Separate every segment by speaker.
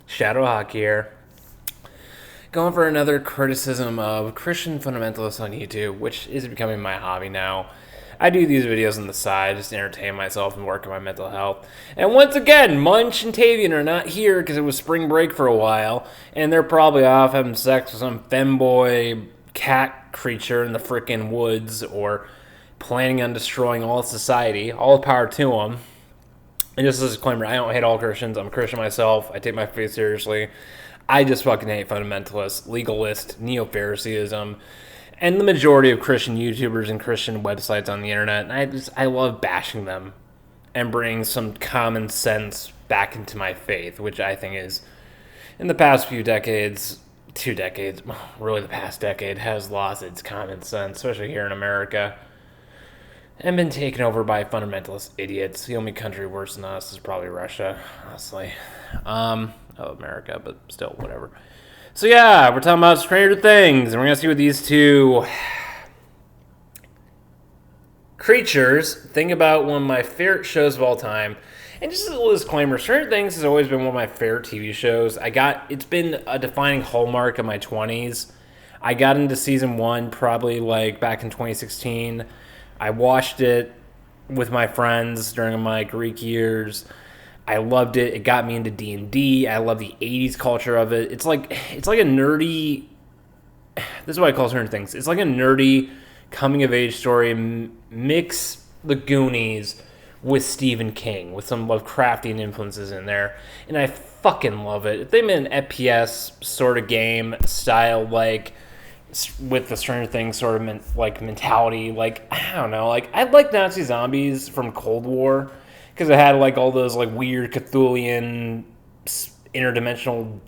Speaker 1: Shadow Hawk here. Going for another criticism of Christian fundamentalists on YouTube, which is becoming my hobby now. I do these videos on the side just to entertain myself and work on my mental health. And once again, Munch and Tavian are not here because it was spring break for a while, and they're probably off having sex with some femboy cat creature in the frickin' woods, or planning on destroying all society. All the power to them. And just as a disclaimer, I don't hate all Christians. I'm a Christian myself. I take my faith seriously. I just fucking hate fundamentalists, legalist, neo-Phariseeism, and the majority of Christian YouTubers and Christian websites on the internet. And I love bashing them and bringing some common sense back into my faith, which I think is, in the past few decades, 2 decades, really the past decade, has lost its common sense, especially here in America, and been taken over by fundamentalist idiots. The only country worse than us is probably Russia, honestly. America, but still, whatever. So yeah, we're talking about Stranger Things, and we're gonna see what these two creatures think about one of my favorite shows of all time. And just as a little disclaimer, Stranger Things has always been one of my favorite TV shows. It's been a defining hallmark of my 20s. I got into season 1 probably like back in 2016. I watched it with my friends during my Greek years. I loved it. It got me into D&D. I love the 80s culture of it. It's like a nerdy... This is what I call certain things. It's like a nerdy coming-of-age story. Mix the Goonies with Stephen King, with some Lovecraftian influences in there. And I fucking love it. If they made an FPS sort of game style, like, with the Stranger Things sort of mentality, like, I don't know, like, I'd like Nazi zombies from Cold War, because it had like all those like weird Cthulhian interdimensional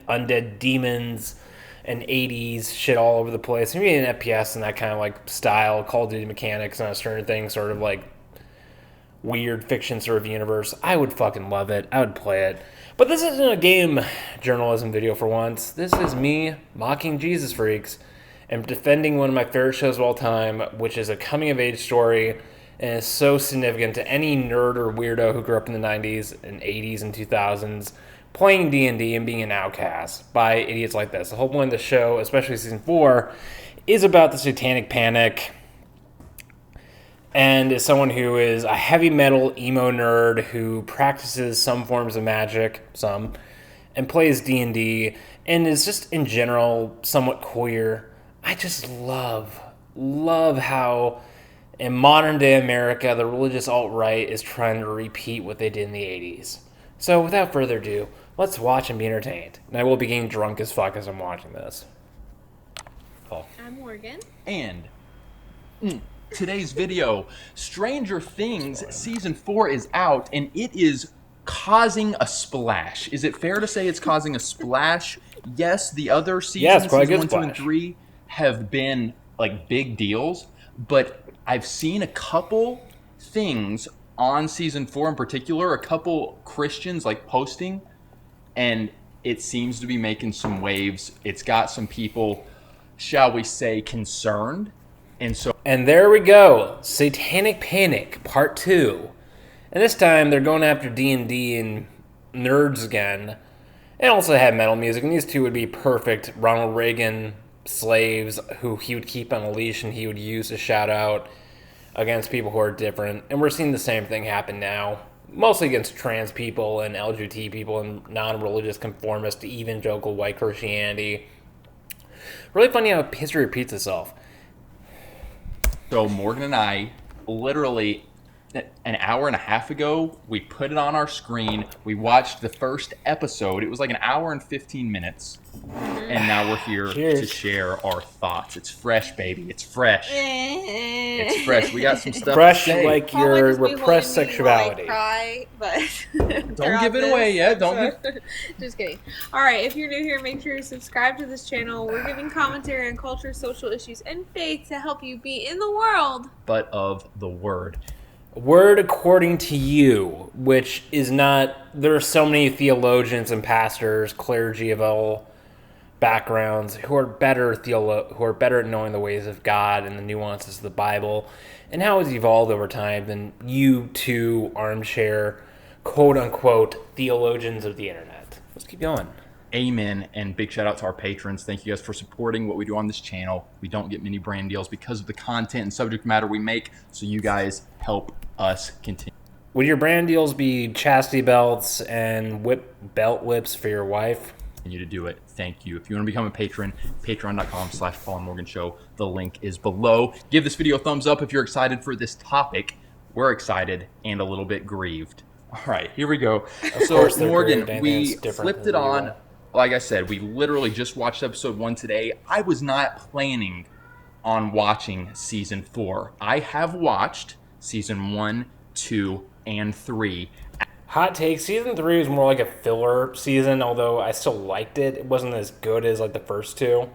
Speaker 1: undead demons and 80s shit all over the place. Maybe an FPS in that kind of like style, Call of Duty mechanics and a Stranger Things sort of like weird fiction sort of universe. I would fucking love it. I would play it. But this isn't a game journalism video for once. This is me mocking Jesus freaks and defending one of my favorite shows of all time, which is a coming-of-age story, and is so significant to any nerd or weirdo who grew up in the 90s and 80s and 2000s playing D&D and being an outcast by idiots like this. The whole point of the show, especially season 4, is about the satanic panic, and as someone who is a heavy metal emo nerd who practices some forms of magic, and plays D&D, and is just in general somewhat queer, I just love how in modern day America, the religious alt-right is trying to repeat what they did in the 80s. So without further ado, let's watch and be entertained. And I will be getting drunk as fuck as I'm watching this.
Speaker 2: Paul. I'm Morgan.
Speaker 3: And today's video, Stranger Things Season 4 is out, and it is causing a splash. Is it fair to say it's causing a splash? Yes, the other seasons, season 1, 2, and 3, have been like big deals, but I've seen a couple things on season 4 in particular, a couple Christians like posting, and it seems to be making some waves. It's got some people, shall we say, concerned.
Speaker 1: And there we go, Satanic Panic Part 2. And this time they're going after D&D and nerds again. And also had metal music, and these two would be perfect Ronald Reagan slaves who he would keep on a leash and he would use to shout out against people who are different. And we're seeing the same thing happen now, mostly against trans people and LGBT people and non-religious conformist to evangelical white Christianity. Really funny how history repeats itself.
Speaker 3: So Morgan and I, literally an hour and a half ago, we put it on our screen. We watched the first episode. It was like an hour and 15 minutes. And now we're here to share our thoughts. It's fresh, baby. It's fresh. It's fresh. We got some stuff
Speaker 1: fresh
Speaker 3: to say.
Speaker 1: Like your repressed sexuality.
Speaker 2: Cry, but
Speaker 3: don't give it away yet.
Speaker 2: Just kidding. All right, if you're new here, make sure you subscribe to this channel. We're giving commentary on culture, social issues, and faith to help you be in the world,
Speaker 3: but of the word.
Speaker 1: Word according to you, which is not... There are so many theologians and pastors, clergy of all backgrounds who are better at knowing the ways of God and the nuances of the Bible and how it's evolved over time than you two armchair quote unquote theologians of the internet. Just keep going.
Speaker 3: Amen. And big shout out to our patrons. Thank you guys for supporting what we do on this channel. We don't get many brand deals because of the content and subject matter we make. So you guys help us continue.
Speaker 1: Would your brand deals be chastity belts and belt whips for your wife?
Speaker 3: You to do it. Thank you. If you want to become a patron, patreon.com/PaulandMorganShow. The link is below. Give this video a thumbs up if you're excited for this topic. We're excited and a little bit grieved. All right, here we go. So Morgan, we flipped it on. Like I said, we literally just watched episode 1 today. I was not planning on watching season 4. I have watched season 1, 2, and 3.
Speaker 1: Hot take, season 3 was more like a filler season, although I still liked it. It wasn't as good as like the first 2.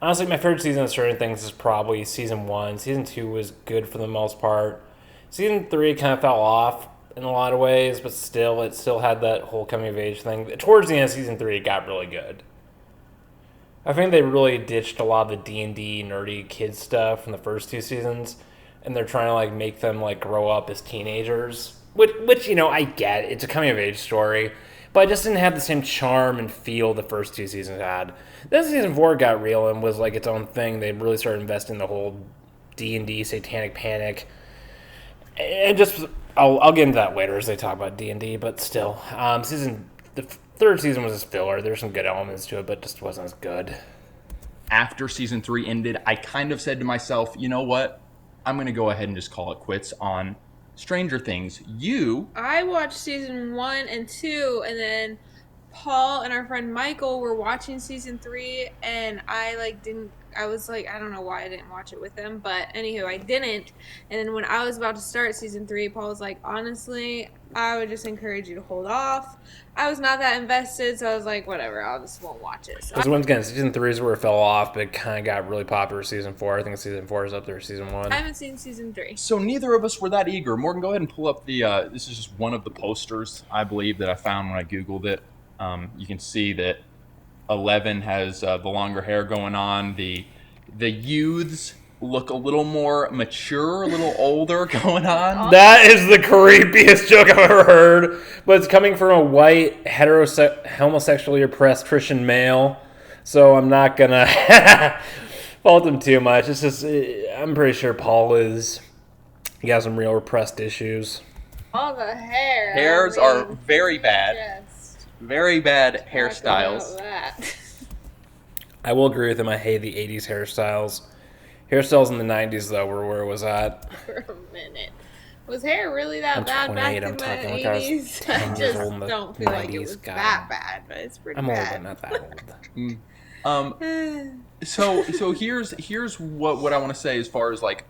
Speaker 1: Honestly, my favorite season of certain things is probably season 1. Season 2 was good for the most part. Season 3 kind of fell off in a lot of ways, but still, it still had that whole coming of age thing. Towards the end of season 3, it got really good. I think they really ditched a lot of the D&D nerdy kid stuff from the first 2 seasons, and they're trying to like make them like grow up as teenagers, which you know, I get. It's a coming of age story, but it just didn't have the same charm and feel the first 2 seasons had. Then season 4 got real and was like its own thing. They really started investing in the whole D&D satanic panic, and just I'll get into that later as they talk about D&D, but still, the third season was just filler. There's some good elements to it, but just wasn't as good.
Speaker 3: After season 3 ended, I kind of said to myself, you know what? I'm going to go ahead and just call it quits on Stranger Things.
Speaker 2: I watched season 1 and 2, and then Paul and our friend Michael were watching season 3, and I was like, I don't know why I didn't watch it with them, but anywho, I didn't. And then when I was about to start season 3, Paul was like, honestly, I would just encourage you to hold off. I was not that invested, so I was like, whatever, I just won't watch it.
Speaker 1: Because once again, season 3 is where it fell off, but it kind of got really popular season 4. I think season 4 is up there season 1.
Speaker 2: I haven't seen season 3.
Speaker 3: So neither of us were that eager. Morgan, go ahead and pull up the, this is just one of the posters, I believe, that I found when I Googled it. You can see that 11 has the longer hair going on. The youths look a little more mature, a little older going on.
Speaker 1: That is the creepiest joke I've ever heard, but it's coming from a white, homosexually oppressed Christian male, so I'm not gonna fault him too much. It's just, I'm pretty sure Paul he got some real repressed issues.
Speaker 2: All the hair.
Speaker 3: Hairs are very bad.
Speaker 2: Just
Speaker 3: very bad hairstyles.
Speaker 1: I will agree with him. I hate the 80s hairstyles. Hairstyles in the 90s, though, were where it was at.
Speaker 2: For a minute. Was hair really that bad back in the 80s? I just don't feel like it was that bad, but it's pretty bad.
Speaker 1: I'm old, but not that
Speaker 3: old. So here's what I want to say as far as like,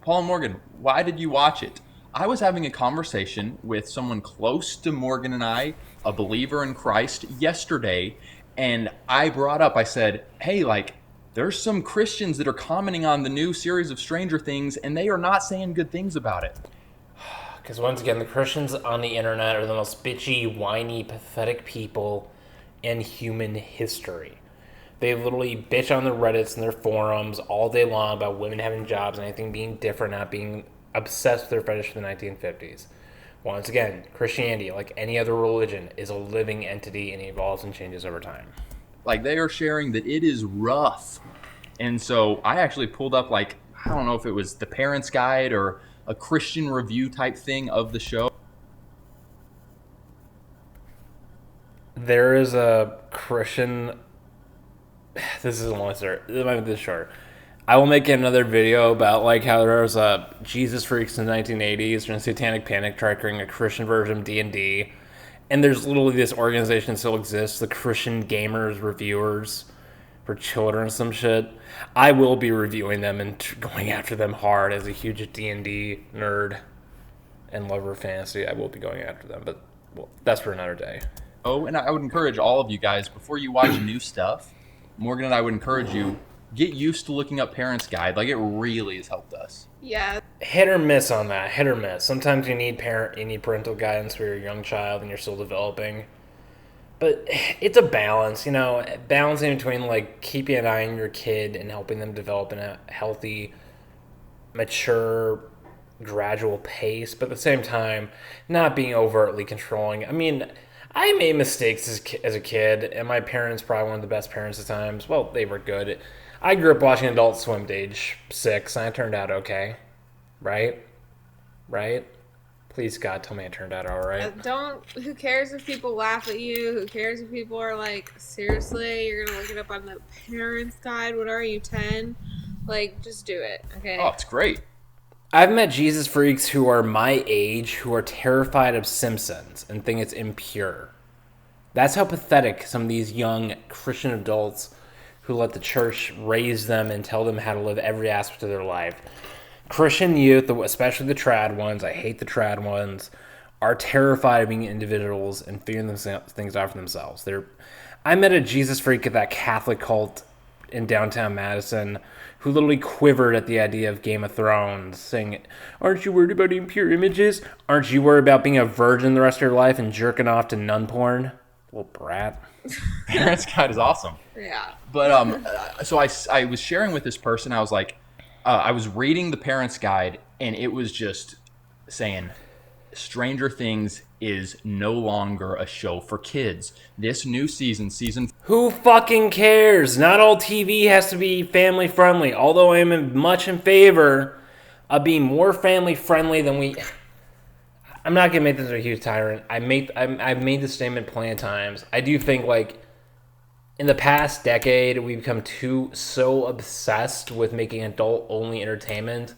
Speaker 3: Paul and Morgan, why did you watch it? I was having a conversation with someone close to Morgan and I, a believer in Christ, yesterday, and I brought up, I said, hey, like, there's some Christians that are commenting on the new series of Stranger Things, and they are not saying good things about it.
Speaker 1: Because once again, the Christians on the internet are the most bitchy, whiny, pathetic people in human history. They literally bitch on their Reddits and their forums all day long about women having jobs and anything being different, not being obsessed with their fetish from the 1950s. Once again, Christianity, like any other religion, is a living entity and evolves and changes over time.
Speaker 3: Like, they are sharing that it is rough. And so I actually pulled up, like, I don't know if it was the Parents Guide or a Christian review type thing of the show.
Speaker 1: There is a Christian... This is a long story. It might be this short. I will make another video about like how there was Jesus freaks in the 1980s during Satanic Panic, tried creating a Christian version of D&D. And there's literally this organization that still exists, the Christian Gamers Reviewers for Children, some shit. I will be reviewing them and going after them hard as a huge D&D nerd and lover of fantasy. I will be going after them, but well, that's for another day.
Speaker 3: Oh, and I would encourage all of you guys, before you watch new stuff, Morgan and I would encourage you, get used to looking up Parents Guide. Like, it really has helped us.
Speaker 2: Yeah.
Speaker 1: Hit or miss on that. Hit or miss. Sometimes you need parental guidance for your young child and you're still developing. But it's a balance, you know, balancing between like keeping an eye on your kid and helping them develop in a healthy, mature, gradual pace, but at the same time, not being overtly controlling. I mean, I made mistakes as a kid, and my parents probably one of the best parents at times. Well, they were good. I grew up watching Adult Swim at age 6, and I turned out okay. Right? Right? Please, God, tell me I turned out all right.
Speaker 2: Who cares if people laugh at you? Who cares if people are like, seriously, you're going to look it up on the parents' guide? What are you, 10? Like, just do it, okay?
Speaker 3: Oh, it's great.
Speaker 1: I've met Jesus freaks who are my age who are terrified of Simpsons and think it's impure. That's how pathetic some of these young Christian adults who let the church raise them and tell them how to live every aspect of their life. Christian youth, especially the trad ones, I hate the trad ones, are terrified of being individuals and figuring things out for themselves. I met a Jesus freak at that Catholic cult in downtown Madison who literally quivered at the idea of Game of Thrones, saying, "Aren't you worried about impure images? Aren't you worried about being a virgin the rest of your life and jerking off to nun porn?" Little brat.
Speaker 3: Parents Guide is awesome.
Speaker 2: Yeah.
Speaker 3: But so I was sharing with this person. I was like, I was reading the Parents Guide, and it was just saying, Stranger Things is no longer a show for kids. This new season
Speaker 1: Who fucking cares? Not all TV has to be family friendly. Although I am much in favor of being more family friendly than we. I'm not gonna make this a huge tyrant. I've made this statement plenty of times. I do think like in the past decade we've become so obsessed with making adult only entertainment.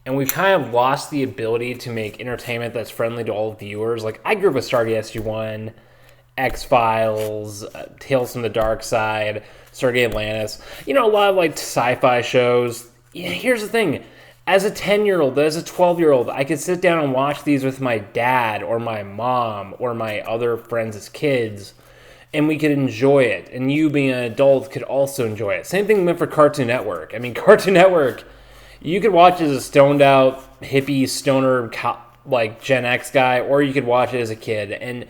Speaker 1: And we've kind of lost the ability to make entertainment that's friendly to all viewers. Like, I grew up with Stargate SG-1, X-Files, Tales from the Dark Side, Stargate Atlantis. You know, a lot of, like, sci-fi shows. Yeah, here's the thing. As a 10-year-old, as a 12-year-old, I could sit down and watch these with my dad or my mom or my other friends as kids, and we could enjoy it. And you, being an adult, could also enjoy it. Same thing went for Cartoon Network. I mean, Cartoon Network... You could watch it as a stoned out, hippie, stoner, like Gen X guy, or you could watch it as a kid. And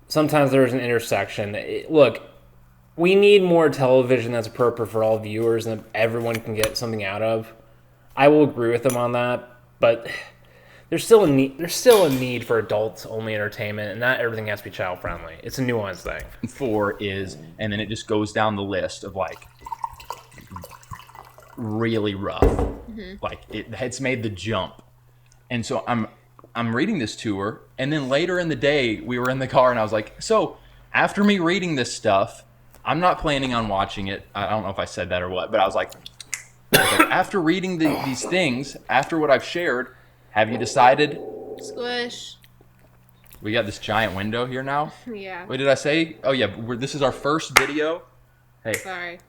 Speaker 1: sometimes there's an intersection. Look, we need more television that's appropriate for all viewers and that everyone can get something out of. I will agree with them on that, but there's still a need. There's still a need for adults only entertainment, and not everything has to be child friendly. It's a nuanced thing.
Speaker 3: 4 is, and then it just goes down the list of like really rough. Like it's made the jump. And so I'm reading this to her, and then later in the day we were in the car and I was like, so after me reading this stuff, I'm not planning on watching it. I don't know if I said that or what, but I was like after reading these things, after what I've shared, have you decided?
Speaker 2: Squish.
Speaker 3: We got this giant window here now.
Speaker 2: Yeah.
Speaker 3: What did I say? Oh yeah, this is our first video. Hey.
Speaker 2: Sorry.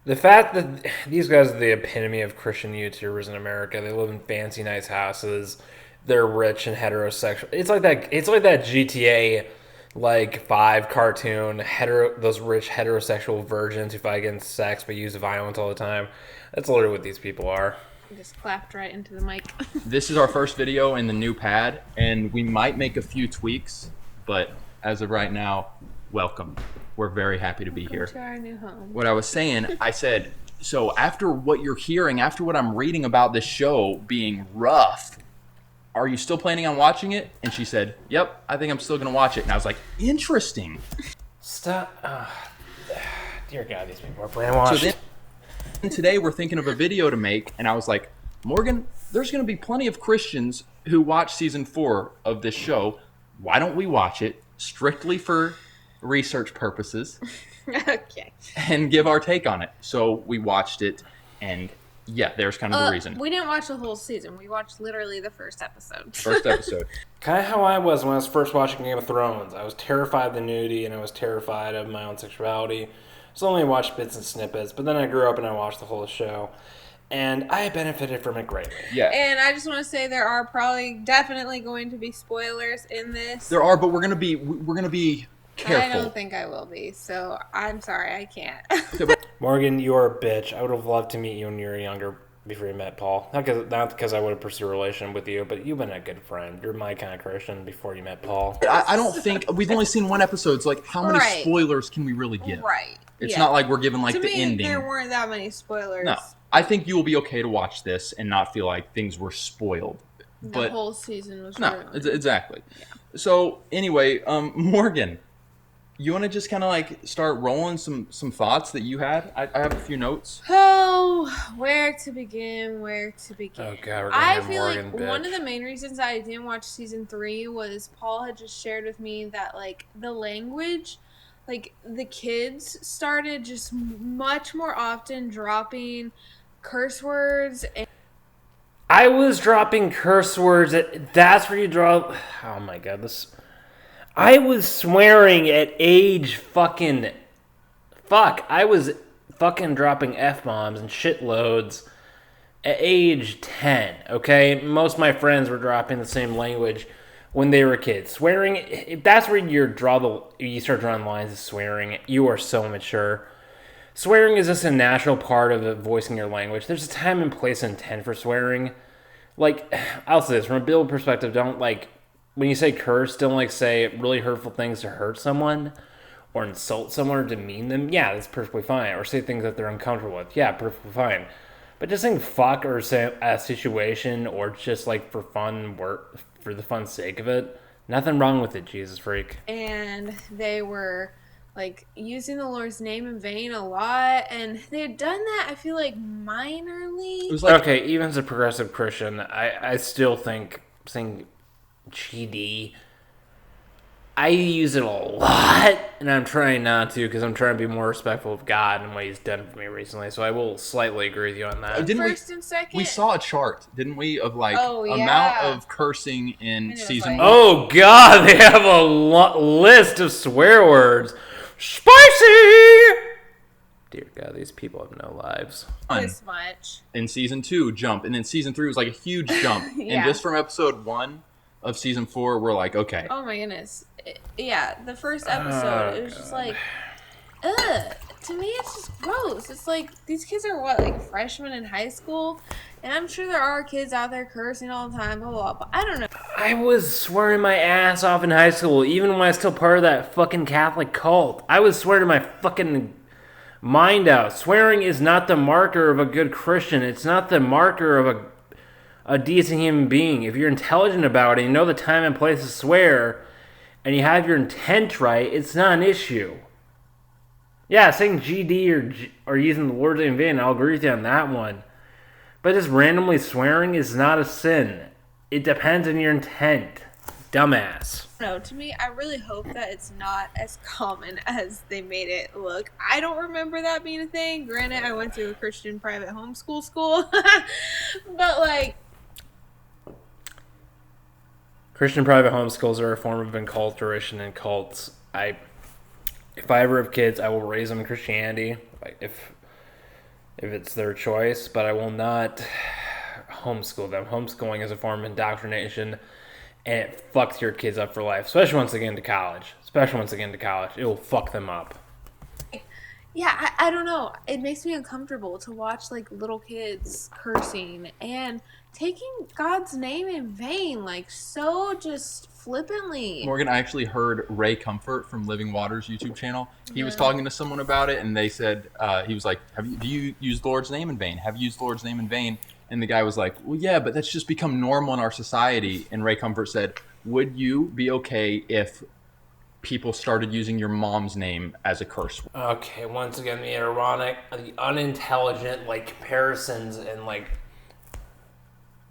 Speaker 1: The fact that these guys are the epitome of Christian YouTubers in America. They live in fancy, nice houses. They're rich and heterosexual. It's like that GTA, like 5 cartoon. Those rich heterosexual virgins who fight against sex but use violence all the time. That's literally what these people are.
Speaker 2: I just clapped right into the mic.
Speaker 3: This is our first video in the new pad, and we might make a few tweaks, but as of right now, welcome. We're very happy to be here.
Speaker 2: To our new home.
Speaker 3: What I was saying, I said, so after what you're hearing, after what I'm reading about this show being rough, are you still planning on watching it? And she said, yep, I think I'm still going to watch it. And I was like, interesting.
Speaker 1: Stop. Dear God, these people are brainwashed.
Speaker 3: So then today we're thinking of a video to make, and I was like, Morgan, there's going to be plenty of Christians who watch season 4 of this show. Why don't we watch it strictly for research purposes
Speaker 2: Okay.
Speaker 3: and give our take on it? So we watched it, and yeah, there's kind of the reason.
Speaker 2: We didn't watch the whole season. We watched literally the first episode.
Speaker 3: First episode.
Speaker 1: Kind of how I was when I was first watching Game of Thrones. I was terrified of the nudity, and I was terrified of my own sexuality. So I only watched bits and snippets, but then I grew up and I watched the whole show. And I benefited from it greatly.
Speaker 3: Yeah.
Speaker 2: And I just want to say there are definitely going to be spoilers in this.
Speaker 3: There are, but we're gonna be careful.
Speaker 2: I don't think I will be, so I'm sorry, I can't.
Speaker 1: Morgan, you are a bitch. I would have loved to meet you when you were younger before you met Paul. Not because I would have pursued a relation with you, but you've been a good friend. You're my kind of Christian before you met Paul.
Speaker 3: I don't think we've only seen one episode. So like, how many
Speaker 2: Right.
Speaker 3: spoilers can we really give?
Speaker 2: Right.
Speaker 3: It's
Speaker 2: Yeah.
Speaker 3: not like we're giving like
Speaker 2: To
Speaker 3: the
Speaker 2: me,
Speaker 3: ending.
Speaker 2: there weren't that many spoilers.
Speaker 3: No, I think you will be okay to watch this and not feel like things were spoiled.
Speaker 2: The
Speaker 3: But
Speaker 2: whole season was
Speaker 3: no,
Speaker 2: ruined.
Speaker 3: exactly. So anyway, Morgan, You want to just kind of like start rolling some thoughts that you had? I have a few notes.
Speaker 2: Oh, where to begin? Where to begin?
Speaker 1: Oh god, we're gonna
Speaker 2: I
Speaker 1: hear
Speaker 2: feel
Speaker 1: Morgan
Speaker 2: like one of the
Speaker 1: bitch.
Speaker 2: main reasons I didn't watch season 3 was Paul had just shared with me that like the language, like the kids started just much more often dropping curse words and
Speaker 1: I was dropping curse words. That's where you draw. Oh my god, this. I was swearing at age fucking. Fuck. I was fucking dropping F bombs and shitloads at age 10, okay? Most of my friends were dropping the same language when they were kids. Swearing, if that's where you start drawing lines of swearing, you are so mature. Swearing is just a natural part of voicing your language. There's a time and place and intent for swearing. Like, I'll say this from a biblical perspective, don't like, when you say curse, don't like say really hurtful things to hurt someone or insult someone or demean them. Yeah, that's perfectly fine. Or say things that they're uncomfortable with. Yeah, perfectly fine. But just saying fuck or say a situation or just like for fun work, for the fun sake of it, nothing wrong with it, Jesus freak.
Speaker 2: and they were like using the Lord's name in vain a lot, and they had done that I feel like minorly.
Speaker 3: It was like
Speaker 1: Okay, even as a progressive Christian, I still think saying GD, I use it a lot, and I'm trying not to because I'm trying to be more respectful of God and what He's done for me recently. So I will slightly agree with you on that.
Speaker 3: didn't
Speaker 2: First and second,
Speaker 3: we saw a chart, didn't we, of like
Speaker 2: Oh,
Speaker 3: amount
Speaker 2: yeah.
Speaker 3: of cursing in
Speaker 2: it was
Speaker 3: season
Speaker 2: like-
Speaker 3: one.
Speaker 1: Oh God, they have a list of swear words. Spicy. Dear God, these people have no lives.
Speaker 2: this much.
Speaker 3: In season 2, jump, and then season 3 was like a huge jump.
Speaker 2: Yeah.
Speaker 3: And just from episode 1 of season 4, we're like, okay,
Speaker 2: Oh my goodness. Yeah, the first episode, it was just like, ugh. To me, it's just gross. It's like, these kids are what, like freshmen in high school? And I'm sure there are kids out there cursing all the time, blah, blah, blah. But I don't know.
Speaker 1: I was swearing my ass off in high school, even when I was still part of that fucking Catholic cult. I was swearing my fucking mind out. Swearing is not the marker of a good Christian. It's not the marker of a decent human being. If you're intelligent about it, you know the time and place to swear, and you have your intent right, it's not an issue. Yeah, saying GD or using the Lord's name in vain, I'll agree with you on that one. But just randomly swearing is not a sin. It depends on your intent. Dumbass.
Speaker 2: No, to me, I really hope that it's not as common as they made it look. I don't remember that being a thing. Granted, I went to a Christian private homeschool school. But, like,
Speaker 1: Christian private homeschools are a form of enculturation and cults. If I ever have kids, I will raise them in Christianity, if it's their choice, but I will not homeschool them. Homeschooling is a form of indoctrination, and it fucks your kids up for life, especially once they get into college. It will fuck them up.
Speaker 2: yeah, I don't know. It makes me uncomfortable to watch, like, little kids cursing and taking God's name in vain, like, so just flippantly.
Speaker 3: Morgan, I actually heard Ray Comfort from Living Waters YouTube channel. He was talking to someone about it, and they said, he was like, do you use the Lord's name in vain? Have you used the Lord's name in vain? And the guy was like, well, yeah, but that's just become normal in our society. And Ray Comfort said, would you be okay if people started using your mom's name as a curse word?
Speaker 1: Okay, once again, the ironic, the unintelligent, like, comparisons and, like,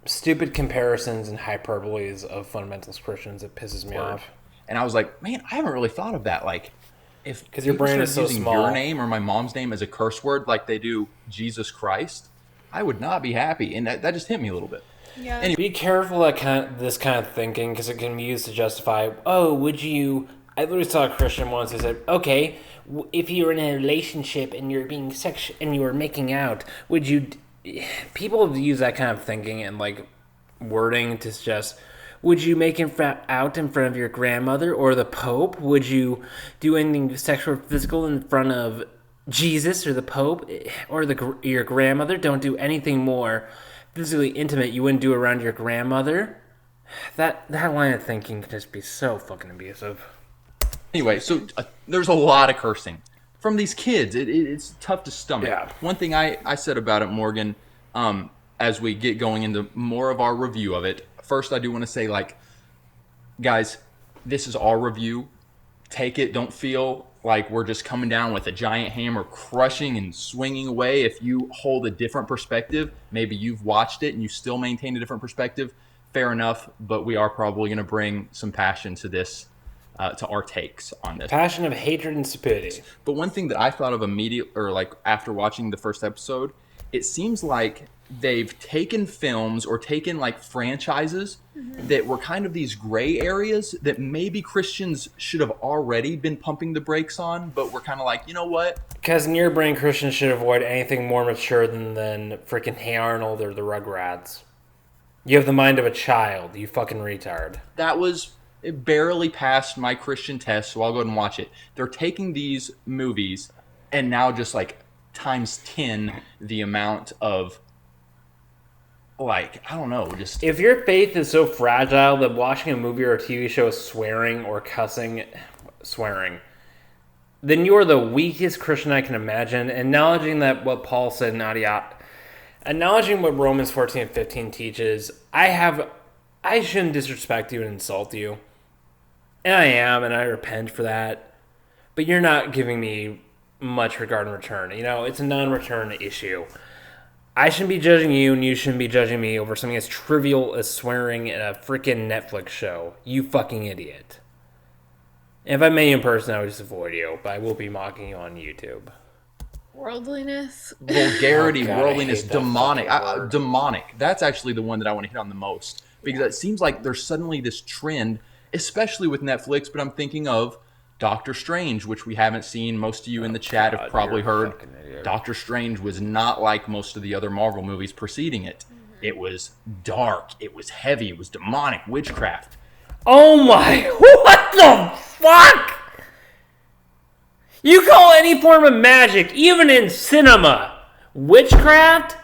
Speaker 1: stupid comparisons and hyperboles of fundamentalist Christians, it pisses me off.
Speaker 3: And I was like, man, I haven't really thought of that. Like, if
Speaker 1: 'Cause your
Speaker 3: people
Speaker 1: brain is
Speaker 3: started
Speaker 1: so
Speaker 3: using
Speaker 1: small.
Speaker 3: your name or my mom's name as a curse word like they do Jesus Christ, I would not be happy. And that just hit me a little bit.
Speaker 2: Yeah.
Speaker 3: Anyway.
Speaker 1: Be careful of this kind of thinking, because it can be used to justify, oh, would you... I literally saw a Christian once who said, okay, if you're in a relationship and you're being and you were making out, would you... People use that kind of thinking and, like, wording to suggest, would you make out in front of your grandmother or the Pope? Would you do anything sexual or physical in front of Jesus or the Pope or your grandmother? Don't do anything more physically intimate you wouldn't do around your grandmother. That line of thinking can just be so fucking abusive.
Speaker 3: Anyway, so there's a lot of cursing from these kids. It's tough to stomach.
Speaker 1: Yeah.
Speaker 3: One thing I said about it, Morgan, as we get going into more of our review of it, first I do want to say, like, guys, this is our review. take it. Don't feel like we're just coming down with a giant hammer, crushing and swinging away. If you hold a different perspective, maybe you've watched it and you still maintain a different perspective, fair enough. But we are probably going to bring some passion to this, to our takes on this.
Speaker 1: Passion of hatred and stupidity.
Speaker 3: But one thing that I thought of immediately, or like after watching the first episode, it seems like they've taken films or taken like franchises that were kind of these gray areas that maybe Christians should have already been pumping the brakes on, but we're kind of like, you know what?
Speaker 1: Because in your brain, Christians should avoid anything more mature than freaking Hey Arnold or the Rugrats. You have the mind of a child, you fucking retard.
Speaker 3: That was it barely passed my Christian test, so I'll go ahead and watch it. They're taking these movies and now just like times 10 the amount of, like, I don't know, just...
Speaker 1: If your faith is so fragile that watching a movie or a TV show is swearing or cussing, then you are the weakest Christian I can imagine. Acknowledging that what Paul said in Adiat, acknowledging what Romans 14 and 15 teaches, I shouldn't disrespect you and insult you. And I am, and I repent for that. But you're not giving me much regard in return. You know, it's a non-return issue. I shouldn't be judging you, and you shouldn't be judging me over something as trivial as swearing in a freaking Netflix show. You fucking idiot. And if I met you in person, I would just avoid you, but I will be mocking you on YouTube.
Speaker 2: Worldliness.
Speaker 3: Vulgarity,
Speaker 1: Oh, God,
Speaker 3: worldliness,
Speaker 1: I hate that
Speaker 3: demonic.
Speaker 1: fucking word.
Speaker 3: Demonic. That's actually the one that I want to hit on the most. Because it seems like there's suddenly this trend, especially with Netflix, but I'm thinking of Doctor Strange, which we haven't seen. Most of you in the chat have probably heard. Doctor Strange was not like most of the other Marvel movies preceding it. It was dark. It was heavy. It was demonic, witchcraft.
Speaker 1: Oh my, what the fuck? You call any form of magic, even in cinema, witchcraft?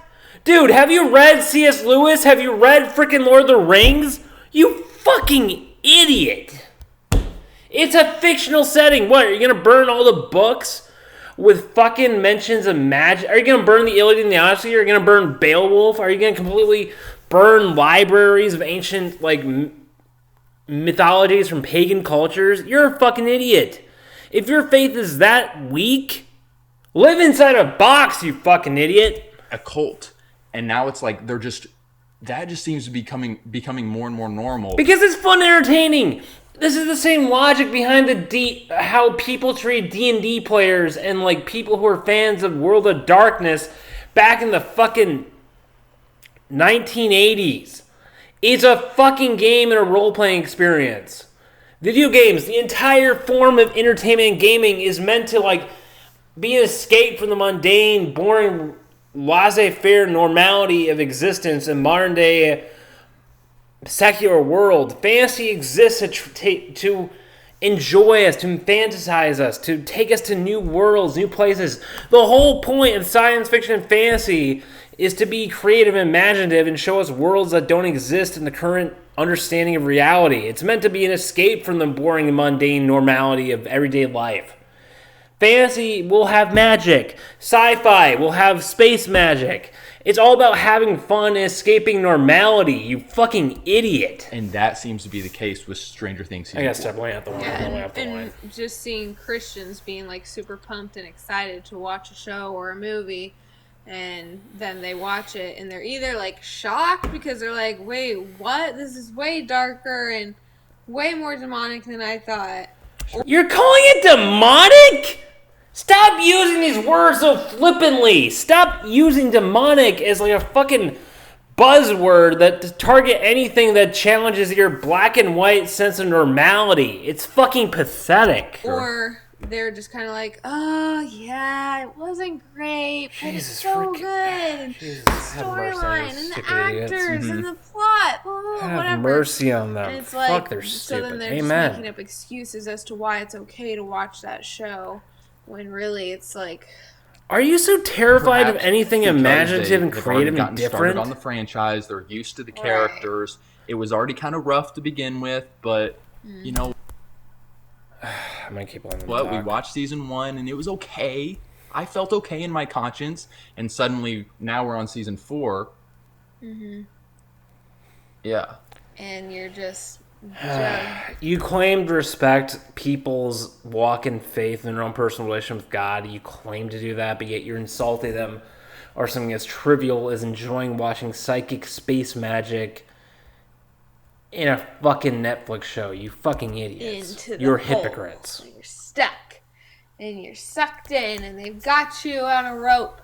Speaker 1: Dude, have you read C.S. Lewis? Have you read freaking Lord of the Rings? You fucking idiot. It's a fictional setting. What, are you going to burn all the books with fucking mentions of magic? Are you going to burn the Iliad and the Odyssey? Are you going to burn Beowulf? Are you going to completely burn libraries of ancient, like, mythologies from pagan cultures? You're a fucking idiot. If your faith is that weak, live inside a box, you fucking idiot.
Speaker 3: A cult. And now it's like they're just... That just seems to be becoming more and more normal.
Speaker 1: Because it's fun and entertaining. This is the same logic behind how people treat D&D players and like people who are fans of World of Darkness back in the fucking 1980s. It's a fucking game and a role-playing experience. Video games, the entire form of entertainment and gaming is meant to like be an escape from the mundane, boring, laissez-faire normality of existence in modern-day secular world. Fantasy exists to enjoy us, to fantasize us, to take us to new worlds, new places. The whole point of science fiction and fantasy is to be creative and imaginative and show us worlds that don't exist in the current understanding of reality. It's meant to be an escape from the boring and mundane normality of everyday life. Fantasy will have magic. Sci-fi will have space magic. It's all about having fun and escaping normality, you fucking idiot.
Speaker 3: And that seems to be the case with Stranger Things.
Speaker 1: I gotta step way out the line.
Speaker 2: Yeah, and just seeing Christians being like super pumped and excited to watch a show or a movie, and then they watch it and they're either like shocked because they're like, wait, what? This is way darker and way more demonic than I thought.
Speaker 1: You're calling it demonic? Stop using these words so flippantly. Stop using demonic as like a fucking buzzword that to target anything that challenges your black and white sense of normality. It's fucking pathetic.
Speaker 2: Or they're just kind of like, oh yeah, it wasn't great, but
Speaker 1: Jesus
Speaker 2: it's so
Speaker 1: freaking-
Speaker 2: good. And
Speaker 1: Jesus,
Speaker 2: the
Speaker 1: have mercy on
Speaker 2: storyline
Speaker 1: these
Speaker 2: and the
Speaker 1: stupid idiots.
Speaker 2: actors and the plot, blah, blah, blah,
Speaker 1: Have
Speaker 2: whatever.
Speaker 1: mercy on them.
Speaker 2: And it's
Speaker 1: Fuck,
Speaker 2: like,
Speaker 1: they're
Speaker 2: so
Speaker 1: stupid.
Speaker 2: then they're
Speaker 1: Amen.
Speaker 2: just making up excuses as to why it's okay to watch that show, when really it's like,
Speaker 1: Are you so terrified of
Speaker 3: Perhaps
Speaker 1: anything
Speaker 3: because
Speaker 1: imaginative and
Speaker 3: they've already
Speaker 1: creative and
Speaker 3: gotten started
Speaker 1: different?
Speaker 3: on the franchise, they're used to the
Speaker 2: Right.
Speaker 3: characters. It was already kind of rough to begin with, but you know
Speaker 1: I'm gonna keep on the
Speaker 3: what?
Speaker 1: talk.
Speaker 3: We watched season 1 and it was okay. I felt okay in my conscience, and suddenly now we're on season 4. Yeah.
Speaker 2: and you're just
Speaker 1: You claim to respect people's walk in faith and their own personal relationship with God. You claim to do that, but yet you're insulting them or something as trivial as enjoying watching psychic space magic in a fucking Netflix show. You fucking idiots. You're hypocrites.
Speaker 2: Hole. You're stuck. And you're sucked in, and they've got you on a rope.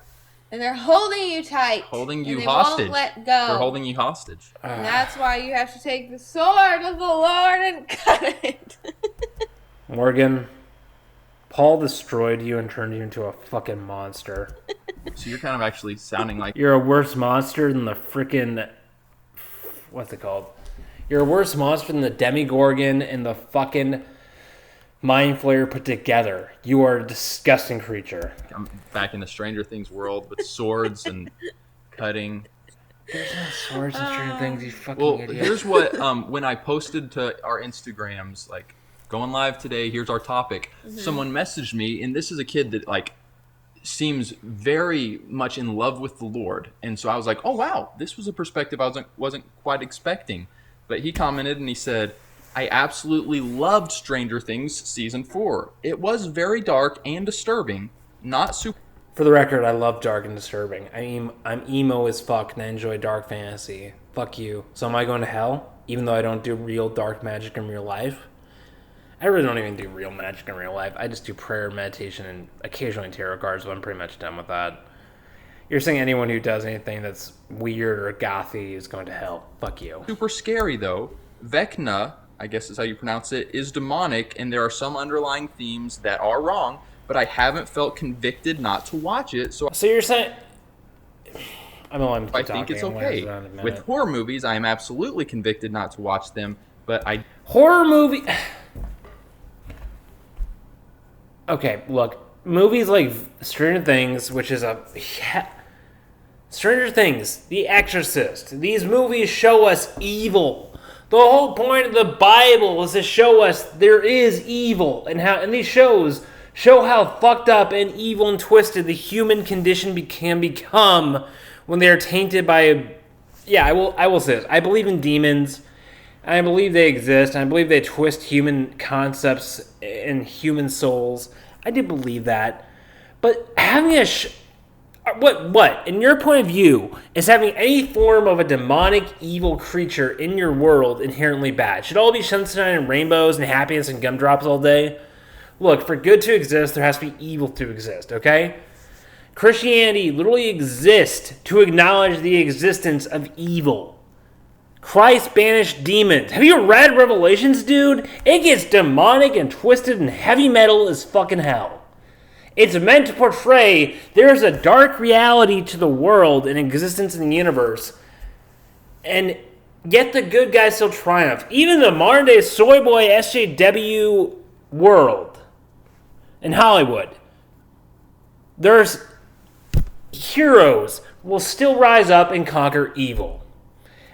Speaker 2: And they're holding you tight.
Speaker 3: Holding you
Speaker 2: and
Speaker 3: hostage.
Speaker 2: Won't let go.
Speaker 3: They're holding you hostage.
Speaker 2: And that's why you have to take the sword of the Lord and cut it.
Speaker 1: Morgan, Paul destroyed you and turned you into a fucking monster.
Speaker 3: So you're kind of actually sounding like...
Speaker 1: You're a worse monster than the freaking... What's it called? You're a worse monster than the Demigorgon and the fucking Mind Flayer put together. You are a disgusting creature.
Speaker 3: I'm back in the Stranger Things world with swords and cutting.
Speaker 1: There's no swords in Stranger Things, you fucking idiot.
Speaker 3: Here's what, when I posted to our Instagrams, like, going live today, here's our topic. Someone messaged me, and this is a kid that, like, seems very much in love with the Lord. And so I was like, oh, wow, this was a perspective I wasn't quite expecting. But he commented and he said, I absolutely loved Stranger Things Season 4. It was very dark and disturbing, not super...
Speaker 1: For the record, I love dark and disturbing. I'm emo as fuck and I enjoy dark fantasy. Fuck you. So am I going to hell? Even though I don't do real dark magic in real life? I really don't even do real magic in real life. I just do prayer, meditation, and occasionally tarot cards, but I'm pretty much done with that. You're saying anyone who does anything that's weird or gothy is going to hell. Fuck you.
Speaker 3: Super scary, though. Vecna, I guess is how you pronounce it, is demonic, and there are some underlying themes that are wrong, but I haven't felt convicted not to watch it, so
Speaker 1: you're saying... I
Speaker 3: think it's okay. With horror movies, I am absolutely convicted not to watch them, but I...
Speaker 1: Horror movie... Okay, look. Movies like Stranger Things, which is a... Stranger Things, The Exorcist. These movies show us evil. The whole point of the Bible is to show us there is evil, and these shows show how fucked up and evil and twisted the human condition can become when they are tainted by. Yeah, I will say this. I believe in demons. And I believe they exist. And I believe they twist human concepts and human souls. I do believe that. But having a what, in your point of view, is having any form of a demonic, evil creature in your world inherently bad? Should all be sunshine and rainbows and happiness and gumdrops all day? Look, for good to exist, there has to be evil to exist, okay? Christianity literally exists to acknowledge the existence of evil. Christ banished demons. Have you read Revelations, dude? It gets demonic and twisted and heavy metal as fucking hell. It's meant to portray there's a dark reality to the world and existence in the universe. And yet the good guys still triumph. Even the modern day soy boy SJW world in Hollywood, there's heroes will still rise up and conquer evil.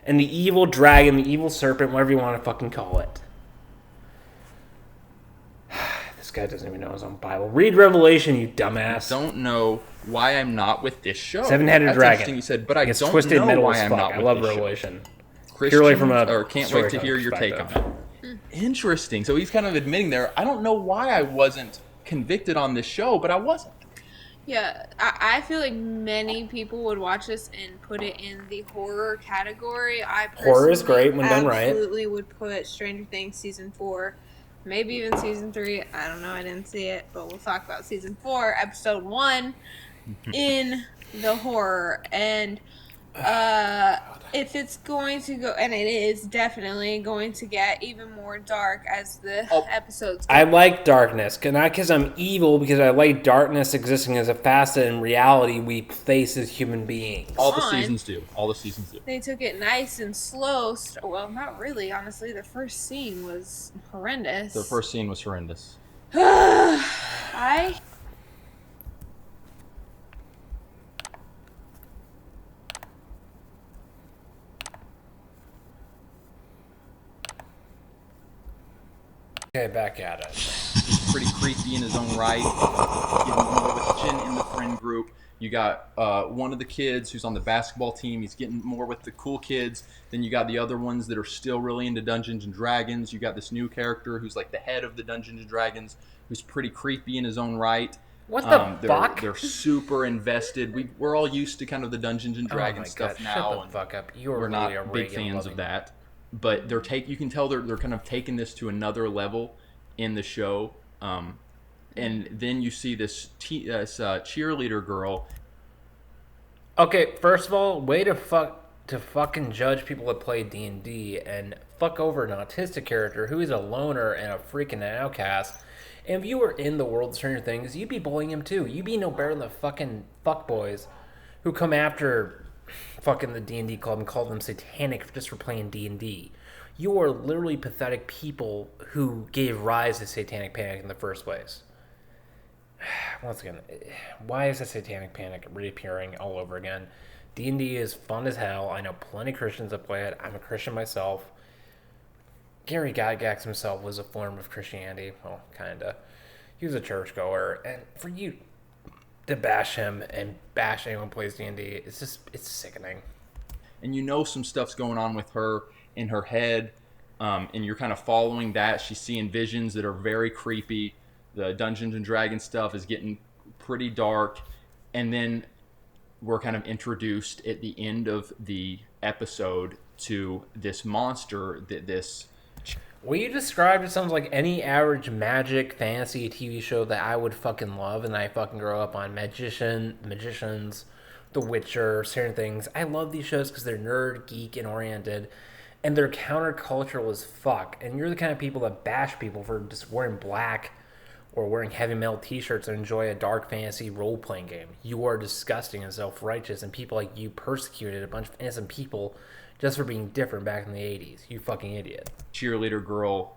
Speaker 1: And the evil dragon, the evil serpent, whatever you want to fucking call it. This guy doesn't even know his own Bible. Read Revelation, you dumbass.
Speaker 3: I don't know why I'm not with this show.
Speaker 1: Seven-headed
Speaker 3: That's
Speaker 1: dragon.
Speaker 3: interesting you said, but I
Speaker 1: It's
Speaker 3: don't
Speaker 1: twisted
Speaker 3: know
Speaker 1: metal
Speaker 3: why
Speaker 1: as
Speaker 3: I'm
Speaker 1: fuck.
Speaker 3: not
Speaker 1: I
Speaker 3: with
Speaker 1: love
Speaker 3: this
Speaker 1: Revelation.
Speaker 3: Christians,
Speaker 1: Purely from a
Speaker 3: or can't wait to hear your take on it. Interesting. So he's kind of admitting there, I don't know why I wasn't convicted on this show, but I wasn't.
Speaker 2: Yeah, I feel like many people would watch this and put it in the horror category.
Speaker 1: Horror is great when done right.
Speaker 2: Absolutely would put Stranger Things Season 4, maybe even Season 3. I don't know, I didn't see it, but we'll talk about Season 4, Episode 1 in the horror. And if it's going to go, and it is definitely going to get even more dark as the episodes go.
Speaker 1: I like darkness, not because I'm evil, because I like darkness existing as a facet in reality we face as human beings.
Speaker 3: All the seasons do. All the seasons do.
Speaker 2: They took it nice and slow. Well, not really, honestly. The first scene was horrendous.
Speaker 3: The first scene was horrendous.
Speaker 1: Okay, back at it.
Speaker 3: He's pretty creepy in his own right. Giving him a gin in the friend one group. You got one of the kids who's on the basketball team. He's getting more with the cool kids. Then you got the other ones that are still really into Dungeons and Dragons. You got this new character who's like the head of the Dungeons and Dragons, who's pretty creepy in his own right.
Speaker 1: What the fuck?
Speaker 3: They're super invested. We're all used to kind of the Dungeons and Dragons stuff now.
Speaker 1: Shut the fuck up. You are
Speaker 3: we're
Speaker 1: really
Speaker 3: not
Speaker 1: a
Speaker 3: big fans of that. But you can tell they're kind of taking this to another level in the show. And then you see this cheerleader girl.
Speaker 1: Okay, first of all, way to fucking judge people that play D&D and fuck over an autistic character who is a loner and a freaking outcast. And if you were in the world of Stranger Things, you'd be bullying him too. You'd be no better than the fucking fuckboys who come after fucking the D&D club and call them satanic just for playing D&D. You are literally pathetic people who gave rise to Satanic Panic in the first place. Once again, why is the Satanic Panic reappearing all over again? D&D is fun as hell. I know plenty of Christians that play it. I'm a Christian myself. Gary Gygax himself was a form of Christianity. Well, kinda. He was a churchgoer. And for you to bash him and bash anyone who plays D&D, it's sickening.
Speaker 3: And you know some stuff's going on with her in her head. And you're kind of following that. She's seeing visions that are very creepy. The Dungeons and Dragons stuff is getting pretty dark. And then we're kind of introduced at the end of the episode to this monster
Speaker 1: What you described, it sounds like any average magic fantasy TV show that I would fucking love, and I fucking grow up on. Magicians, The Witcher, certain things. I love these shows because they're nerd, geek, and oriented, and they're countercultural as fuck. And you're the kind of people that bash people for just wearing black or wearing heavy metal t-shirts and enjoy a dark fantasy role-playing game. You are disgusting and self-righteous, and people like you persecuted a bunch of innocent people just for being different back in the 80s. You fucking idiot.
Speaker 3: Cheerleader girl,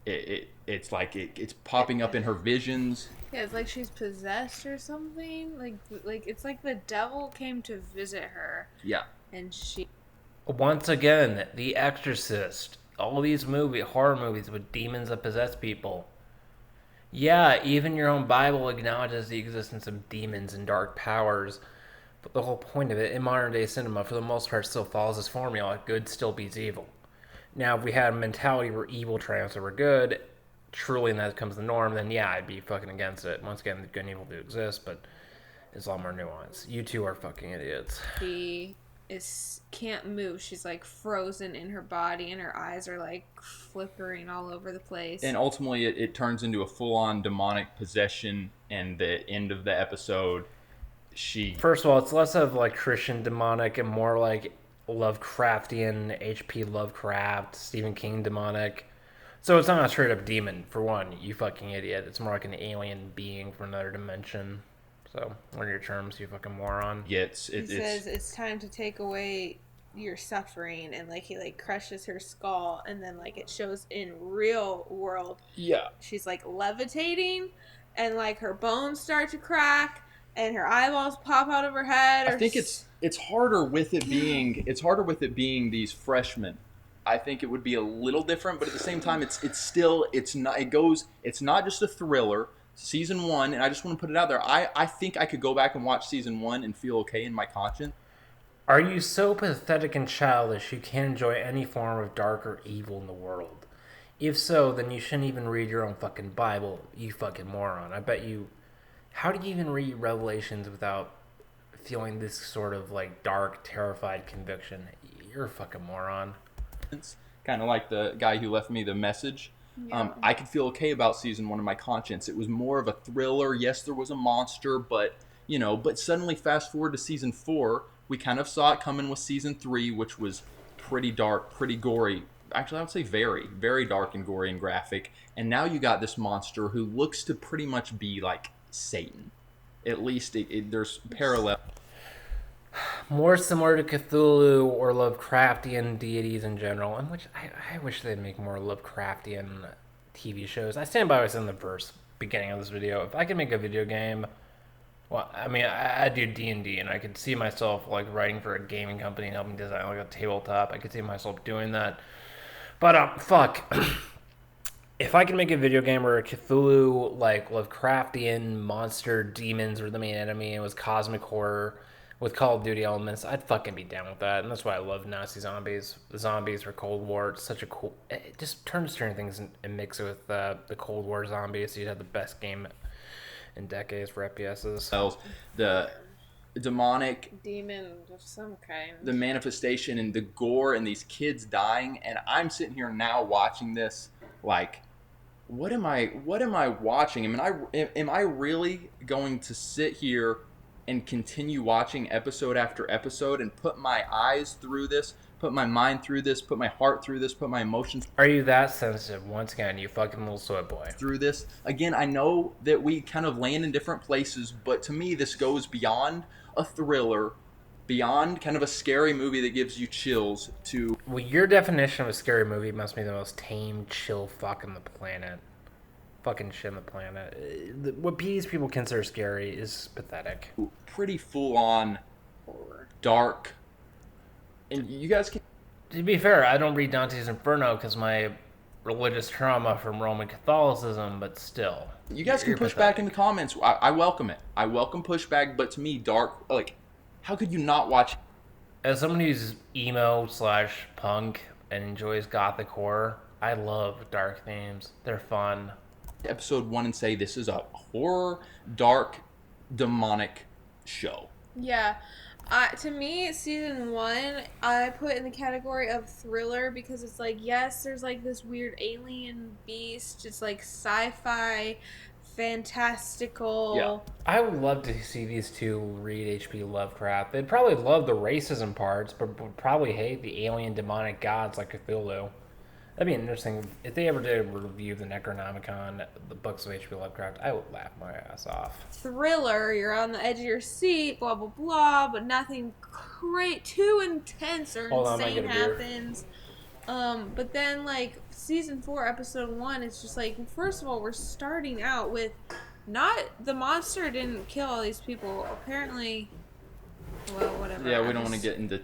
Speaker 3: it's like it's popping up in her visions.
Speaker 2: Yeah, it's like she's possessed or something. Like it's like the devil came to visit her.
Speaker 3: Yeah.
Speaker 2: And she...
Speaker 1: Once again, The Exorcist. All these horror movies with demons that possess people. Yeah, even your own Bible acknowledges the existence of demons and dark powers. But the whole point of it, in modern day cinema, for the most part, still follows this formula: good still beats evil. Now, if we had a mentality where evil triumphs over good, truly, and that becomes the norm, then yeah, I'd be fucking against it. Once again, good and evil do exist, but it's a lot more nuanced. You two are fucking idiots.
Speaker 2: She can't move. She's like frozen in her body, and her eyes are like flickering all over the place.
Speaker 3: And ultimately, it turns into a full-on demonic possession. And the end of the episode,
Speaker 1: First of all, it's less of like Christian demonic and more like Lovecraftian, H.P. Lovecraft, Stephen King demonic. So it's not a straight up demon, for one, you fucking idiot. It's more like an alien being from another dimension. So, what are your terms, you fucking moron?
Speaker 2: He says it's time to take away your suffering, and like he like crushes her skull, and then like it shows in real world.
Speaker 3: Yeah.
Speaker 2: She's like levitating, and like her bones start to crack. And her eyeballs pop out of her head.
Speaker 3: I think it's harder with it being these freshmen. I think it would be a little different, but at the same time, it's not just a thriller. Season 1, and I just want to put it out there. I think I could go back and watch season 1 and feel okay in my conscience.
Speaker 1: Are you so pathetic and childish you can't enjoy any form of dark or evil in the world? If so, then you shouldn't even read your own fucking Bible, you fucking moron. I bet you. How do you even read Revelations without feeling this sort of like dark, terrified conviction? You're a fucking moron.
Speaker 3: It's kind of like the guy who left me the message. Yeah. I could feel okay about season 1 in my conscience. It was more of a thriller. Yes, there was a monster, but suddenly fast forward to season 4, we kind of saw it coming with season 3, which was pretty dark, pretty gory. Actually, I would say very, very dark and gory and graphic. And now you got this monster who looks to pretty much be like Satan. At least there's parallel.
Speaker 1: More similar to Cthulhu or Lovecraftian deities in general, in which I wish they'd make more Lovecraftian TV shows. I stand by what I said in the first beginning of this video. If I could make a video game, well, I mean, I do D&D, and I could see myself like writing for a gaming company and helping design like a tabletop. I could see myself doing that. But fuck. If I can make a video game where a Cthulhu, like Lovecraftian monster demons were the main enemy and it was cosmic horror with Call of Duty elements, I'd fucking be down with that. And that's why I love Nazi zombies. The zombies for Cold War. It's such a cool. It just turns Stranger Things and mix it with the Cold War zombies. So you'd have the best game in decades for FPSs.
Speaker 3: The demonic
Speaker 2: demon of some kind.
Speaker 3: The manifestation and the gore and these kids dying, and I'm sitting here now watching this like, what am I watching? Am I really going to sit here and continue watching episode after episode and put my eyes through this, put my mind through this, put my heart through this, put my emotions
Speaker 1: Are you that sensitive? Once again, you fucking little soy boy.
Speaker 3: through this? Again, I know that we kind of land in different places, but to me this goes beyond a thriller, beyond kind of a scary movie that gives you chills to...
Speaker 1: Well, your definition of a scary movie must be the most tame, chill fuck on the planet. Fucking shit on the planet. What these people consider scary is pathetic.
Speaker 3: Pretty full-on dark. And you guys can...
Speaker 1: To be fair, I don't read Dante's Inferno because my religious trauma from Roman Catholicism, but still.
Speaker 3: You guys can push back in the comments. I welcome it. I welcome pushback, but to me, dark, like, how could you not watch...
Speaker 1: As someone who's emo/punk and enjoys gothic horror, I love dark themes. They're fun.
Speaker 3: Episode 1 and say this is a horror, dark, demonic show.
Speaker 2: Yeah. To me, season 1, I put in the category of thriller because it's like, yes, there's like this weird alien beast. It's like sci-fi, fantastical.
Speaker 1: Yeah. I would love to see these two read H.P. Lovecraft. They'd probably love the racism parts, but would probably hate the alien demonic gods like Cthulhu. That'd be interesting. If they ever did review the Necronomicon, the books of H.P. Lovecraft, I would laugh my ass off.
Speaker 2: Thriller, you're on the edge of your seat, blah, blah, blah, but nothing great, too intense or insane happens. But then, like, season 4, episode 1, it's just like, first of all, we're starting out with the monster didn't kill all these people. Apparently, well, whatever.
Speaker 3: Yeah, we don't want to get into...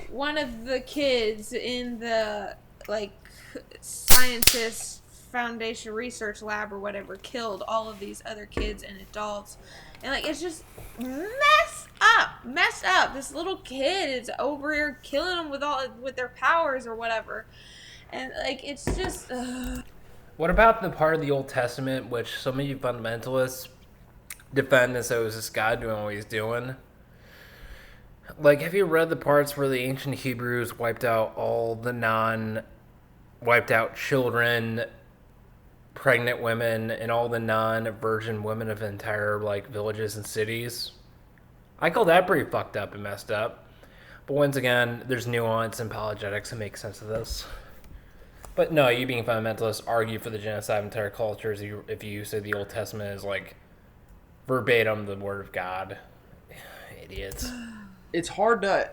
Speaker 2: One of the kids in the... like scientist foundation research lab or whatever killed all of these other kids and adults, and like it's just messed up. This little kid is over here killing them with their powers or whatever, and like it's just
Speaker 1: What about the part of the Old Testament which some of you fundamentalists defend as though it was this God doing what he's doing? Like, have you read the parts where the ancient Hebrews wiped out children, pregnant women, and all the non-virgin women of entire, like, villages and cities? I call that pretty fucked up and messed up. But once again, there's nuance and apologetics that make sense of this. But no, you being fundamentalists argue for the genocide of entire cultures if you say the Old Testament is, like, verbatim the Word of God. Idiots.
Speaker 3: It's hard to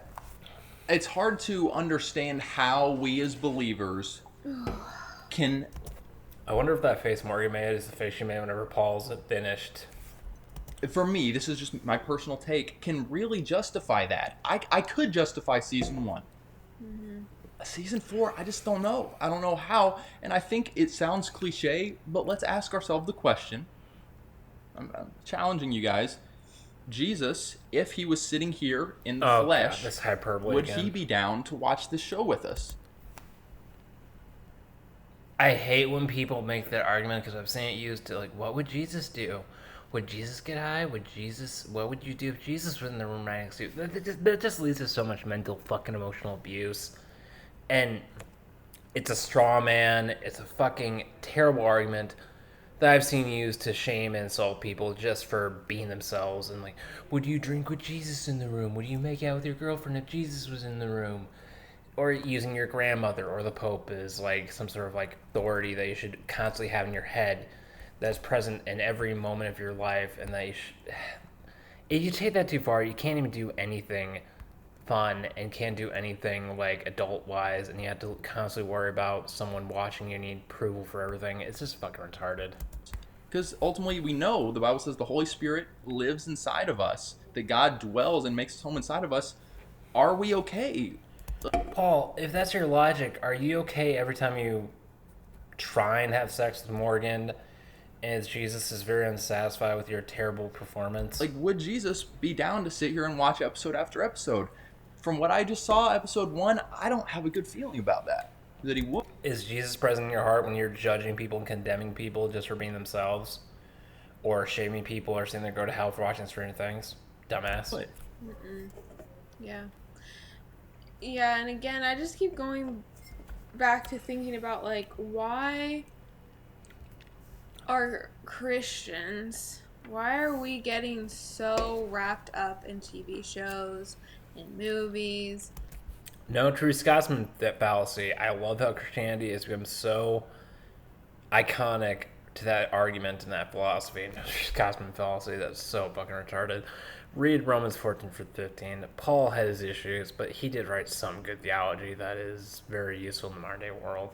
Speaker 3: understand how we as believers can...
Speaker 1: I wonder if that face Morgan made is the face she made whenever Paul's finished.
Speaker 3: For me, this is just my personal take, can really justify that. I could justify season 1.
Speaker 2: mm-hmm.
Speaker 3: Season 4, I just don't know. I don't know how, and I think it sounds cliche, but let's ask ourselves the question. I'm challenging you guys. Jesus, if he was sitting here in the flesh,
Speaker 1: God, this hyperbole
Speaker 3: would
Speaker 1: again.
Speaker 3: he be down to watch this show with us?
Speaker 1: I hate when people make that argument because I've seen it used to, like, what would Jesus do? Would Jesus get high? What would you do if Jesus was in the room right next to you? That just leads to so much mental fucking emotional abuse. And it's a straw man. It's a fucking terrible argument that I've seen used to shame and insult people just for being themselves. And like, would you drink with Jesus in the room? Would you make out with your girlfriend if Jesus was in the room? Or using your grandmother or the Pope as like some sort of like authority that you should constantly have in your head that's present in every moment of your life, and that you should... If you take that too far, you can't even do anything fun and can't do anything like adult-wise, and you have to constantly worry about someone watching you, need approval for everything. It's just fucking retarded.
Speaker 3: Because ultimately we know, the Bible says the Holy Spirit lives inside of us, that God dwells and makes his home inside of us. Are we okay?
Speaker 1: Paul, if that's your logic, are you okay every time you try and have sex with Morgan, and Jesus is very unsatisfied with your terrible performance.
Speaker 3: Like, would Jesus be down to sit here and watch episode after episode? From what I just saw, episode 1, I don't have a good feeling about that he would.
Speaker 1: Is Jesus present in your heart when you're judging people and condemning people just for being themselves? Or shaming people or saying they go to hell for watching Stranger Things? Dumbass.
Speaker 3: But
Speaker 2: Yeah. Yeah, and again, I just keep going back to thinking about, like, why are Christians, why are we getting so wrapped up in TV shows and movies?
Speaker 1: No true Scotsman fallacy. I love how Christianity has become so iconic to that argument and that philosophy. No true Scotsman fallacy, that's so fucking retarded. Read Romans 14-15. Paul had his issues, but he did write some good theology that is very useful in the modern day world.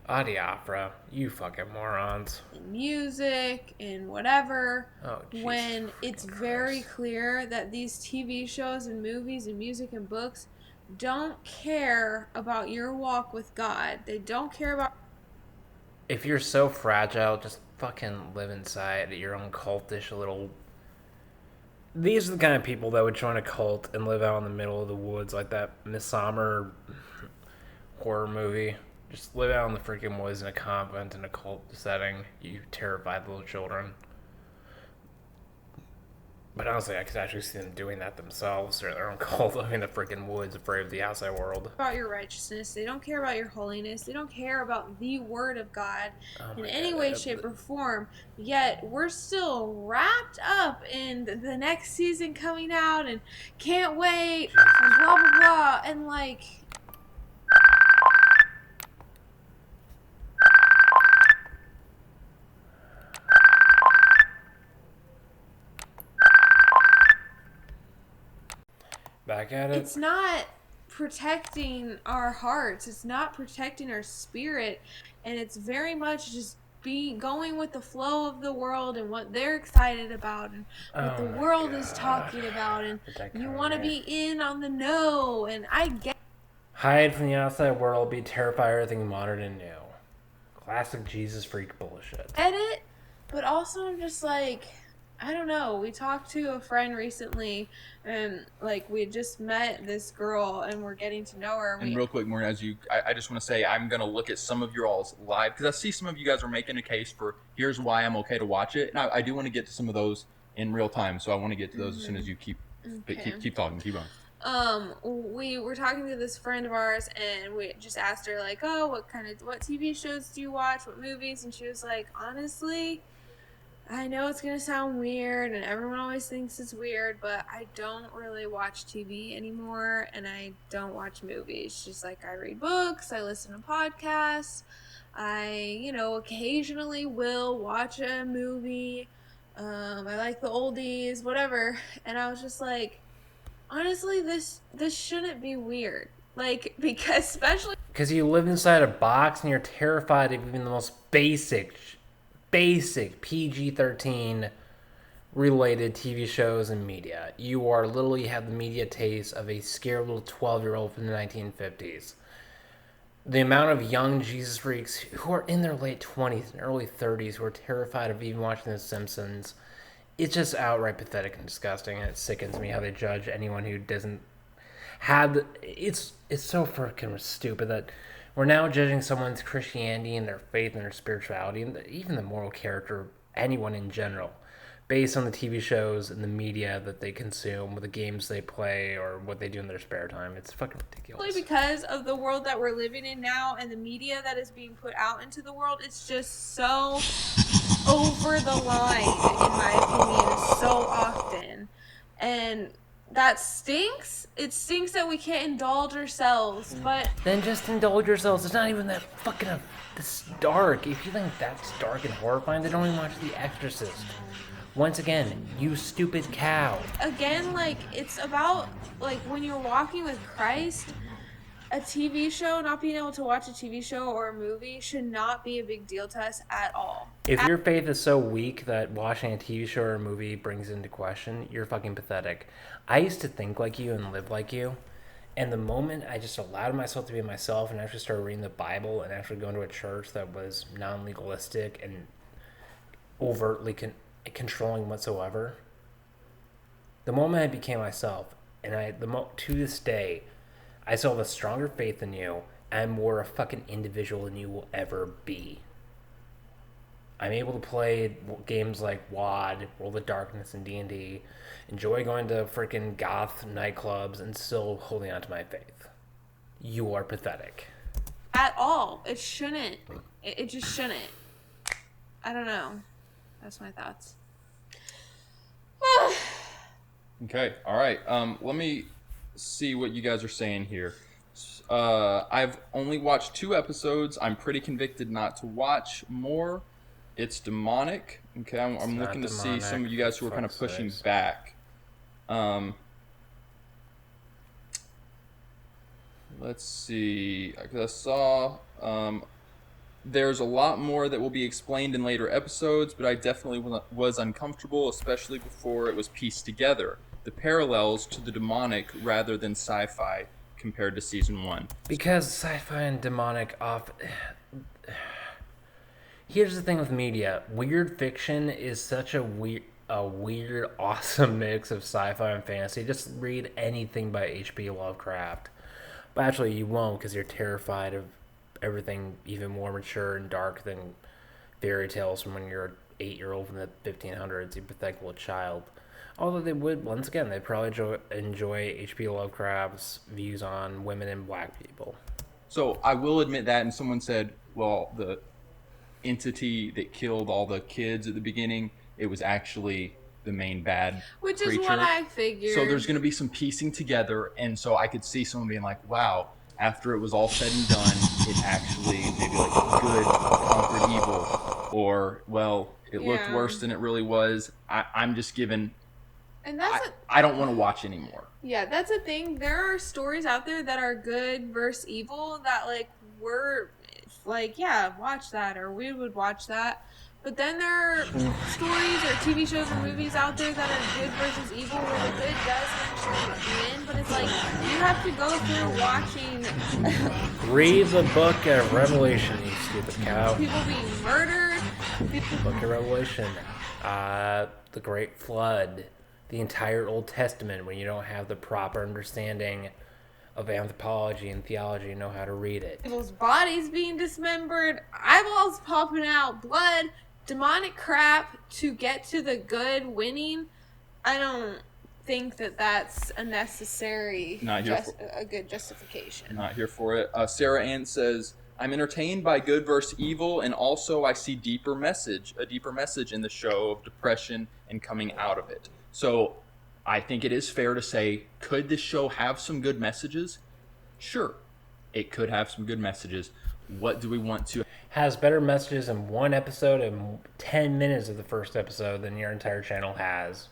Speaker 1: Adiaphora, you fucking morons.
Speaker 2: In music and whatever,
Speaker 1: Oh, Jesus
Speaker 2: when it's
Speaker 1: fucking
Speaker 2: very
Speaker 1: Christ.
Speaker 2: clear that these TV shows and movies and music and books don't care about your walk with God. They don't care about...
Speaker 1: If you're so fragile, just fucking live inside your own cultish little... These are the kind of people that would join a cult and live out in the middle of the woods like that Midsommar horror movie. Just live out in the freaking woods in a convent in a cult setting. You terrified little children. But honestly, I could actually see them doing that themselves or their own cult living in the freaking woods afraid of the outside world.
Speaker 2: about your righteousness. They don't care about your holiness. They don't care about the Word of God
Speaker 1: Oh
Speaker 2: in
Speaker 1: my
Speaker 2: any
Speaker 1: God,
Speaker 2: way, shape, or form. Yet we're still wrapped up in the next season coming out and can't wait and blah blah blah and like.
Speaker 1: Back at it.
Speaker 2: It's not protecting our hearts. It's not protecting our spirit, and it's very much just going with the flow of the world and what they're excited about and what the
Speaker 1: Oh my
Speaker 2: world is
Speaker 1: God.
Speaker 2: talking about, and
Speaker 1: Protect
Speaker 2: you
Speaker 1: our
Speaker 2: want to
Speaker 1: heart.
Speaker 2: be in on the know. And I get
Speaker 1: Hide from the outside world, be terrified of everything modern and new. Classic Jesus freak bullshit.
Speaker 2: it, but also I'm just like, I don't know. We talked to a friend recently, and like we had just met this girl, and we're getting to know her.
Speaker 3: And real quick, Morgan, I just want to say I'm going to look at some of your all's live, because I see some of you guys are making a case for here's why I'm okay to watch it. And I do want to get to some of those in real time, so I want to get to those as soon as you keep talking, keep on.
Speaker 2: We were talking to this friend of ours, and we just asked her like, oh, what TV shows do you watch, what movies? And she was like, honestly, I know it's gonna sound weird, and everyone always thinks it's weird, but I don't really watch TV anymore, and I don't watch movies. She's like, I read books, I listen to podcasts, I, occasionally will watch a movie, I like the oldies, whatever. And I was just like, honestly, this shouldn't be weird. Like, because especially
Speaker 1: Because you live inside a box and you're terrified of even the most basic PG-13 related TV shows and media. You literally have the media taste of a scared little 12-year-old from the 1950s. The amount of young Jesus freaks who are in their late 20s and early 30s who are terrified of even watching The Simpsons, it's just outright pathetic and disgusting, and it sickens me how they judge anyone who doesn't have... It's so freaking stupid that we're now judging someone's Christianity and their faith and their spirituality and even the moral character of anyone in general based on the TV shows and the media that they consume, the games they play, or what they do in their spare time. It's fucking ridiculous.
Speaker 2: because of the world that we're living in now and the media that is being put out into the world, it's just so over the line, in my opinion, so often. And that stinks. It stinks that we can't indulge ourselves, but
Speaker 1: Then just indulge yourselves. It's not even that fucking this dark. If you think that's dark and horrifying, then don't even watch The Exorcist. Once again, you stupid cow.
Speaker 2: again, like, it's about, like, when you're walking with Christ, a TV show, not being able to watch a TV show or a movie should not be a big deal to us at all.
Speaker 1: If your faith is so weak that watching a TV show or a movie brings into question, you're fucking pathetic. I used to think like you and live like you, And the moment I just allowed myself to be myself and actually started reading the Bible and actually going to a church that was non-legalistic and overtly controlling whatsoever, the moment I became myself, and to this day, I still have a stronger faith in you. I'm more a fucking individual than you will ever be. I'm able to play games like WoD, World of Darkness, and D&D, enjoy going to freaking goth nightclubs, and still holding on to my faith. You are pathetic.
Speaker 2: At all. It shouldn't. It just shouldn't. I don't know. That's my thoughts.
Speaker 3: Okay, all right. Let me see what you guys are saying here. I've only watched 2 episodes. I'm pretty convicted not to watch more. It's demonic. Okay, I'm looking to see some of you guys who are kind of pushing back. Let's see. I saw there's a lot more that will be explained in later episodes, but I definitely was uncomfortable, especially before it was pieced together. The parallels to the demonic rather than sci-fi compared to season 1.
Speaker 1: Because sci-fi and demonic Here's the thing with media. Weird fiction is such a weird, awesome mix of sci-fi and fantasy. Just read anything by H.P. Lovecraft. But actually, you won't because you're terrified of everything even more mature and dark than fairy tales from when you're an 8-year-old from the 1500s, you pathetic little child. Although they would, once again, they'd probably enjoy H.P. Lovecraft's views on women and black people.
Speaker 3: So I will admit that, and someone said, well, the entity that killed all the kids at the beginning, it was actually the main bad
Speaker 2: Which
Speaker 3: creature.
Speaker 2: is what I figured.
Speaker 3: So there's going to be some piecing together, and so I could see someone being like, wow, after it was all said and done, it actually maybe like good conquered evil, or, well, it looked worse than it really was. I'm just giving...
Speaker 2: And that's
Speaker 3: I don't want to watch anymore.
Speaker 2: Yeah, that's a thing. There are stories out there that are good versus evil that, like, we're like, yeah, watch that, or we would watch that. But then there are stories or TV shows or movies out there that are good versus evil, where the good does eventually win. But it's like, you have to go through watching.
Speaker 1: Read the book of Revelation, you stupid cow.
Speaker 2: People being murdered.
Speaker 1: Book of Revelation. The Great Flood. The entire Old Testament, when you don't have the proper understanding of anthropology and theology and know how to read it.
Speaker 2: People's bodies being dismembered, eyeballs popping out, blood, demonic crap to get to the good winning. I don't think that that's a necessary, a good justification.
Speaker 3: Not here for it. Sarah Ann says, I'm entertained by good versus evil, and also I see a deeper message in the show of depression and coming out of it. So I think it is fair to say, could this show have some good messages? Sure, it could have some good messages. What do we want to...
Speaker 1: Has better messages in one episode and 10 minutes of the first episode than your entire channel has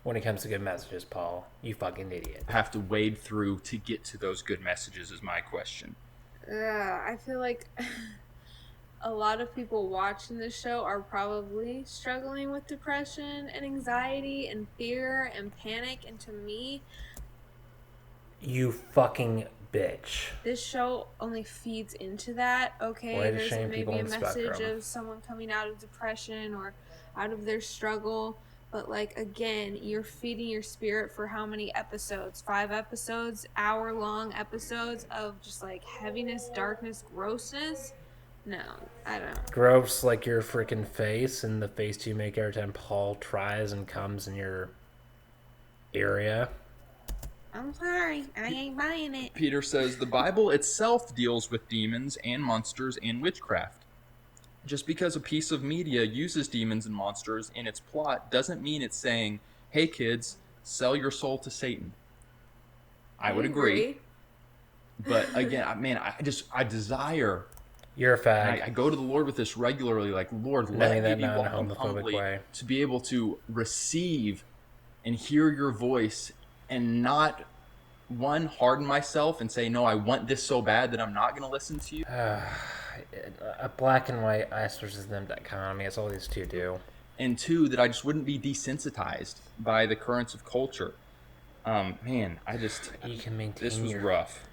Speaker 1: when it comes to good messages, Paul. You fucking idiot.
Speaker 3: Have to wade through to get to those good messages is my question.
Speaker 2: I feel like a lot of people watching this show are probably struggling with depression and anxiety and fear and panic. And to me,
Speaker 1: you fucking bitch.
Speaker 2: This show only feeds into that. Okay, there's maybe a message of someone coming out of depression or out of their struggle. But, like, again, you're feeding your spirit for how many episodes? 5 episodes? Hour-long episodes of just, like, heaviness, darkness, grossness? No, I don't.
Speaker 1: Gross like your freaking face and the face you make every time Paul tries and comes in your area.
Speaker 2: I'm sorry, I ain't buying it.
Speaker 3: Peter says, the Bible itself deals with demons and monsters and witchcraft. Just because a piece of media uses demons and monsters in its plot doesn't mean it's saying, hey kids, sell your soul to Satan. I would agree. But again, man, I desire...
Speaker 1: You're a fag.
Speaker 3: I go to the Lord with this regularly, like, Lord, let me be walking humbly to be able to receive and hear your voice and not, one, harden myself and say, no, I want this so bad that I'm not going to listen to you.
Speaker 1: A black and white us versus them dichotomy, that's all these two do.
Speaker 3: And 2, that I just wouldn't be desensitized by the currents of culture. Man, I just
Speaker 1: You can maintain
Speaker 3: this was
Speaker 1: your
Speaker 3: rough.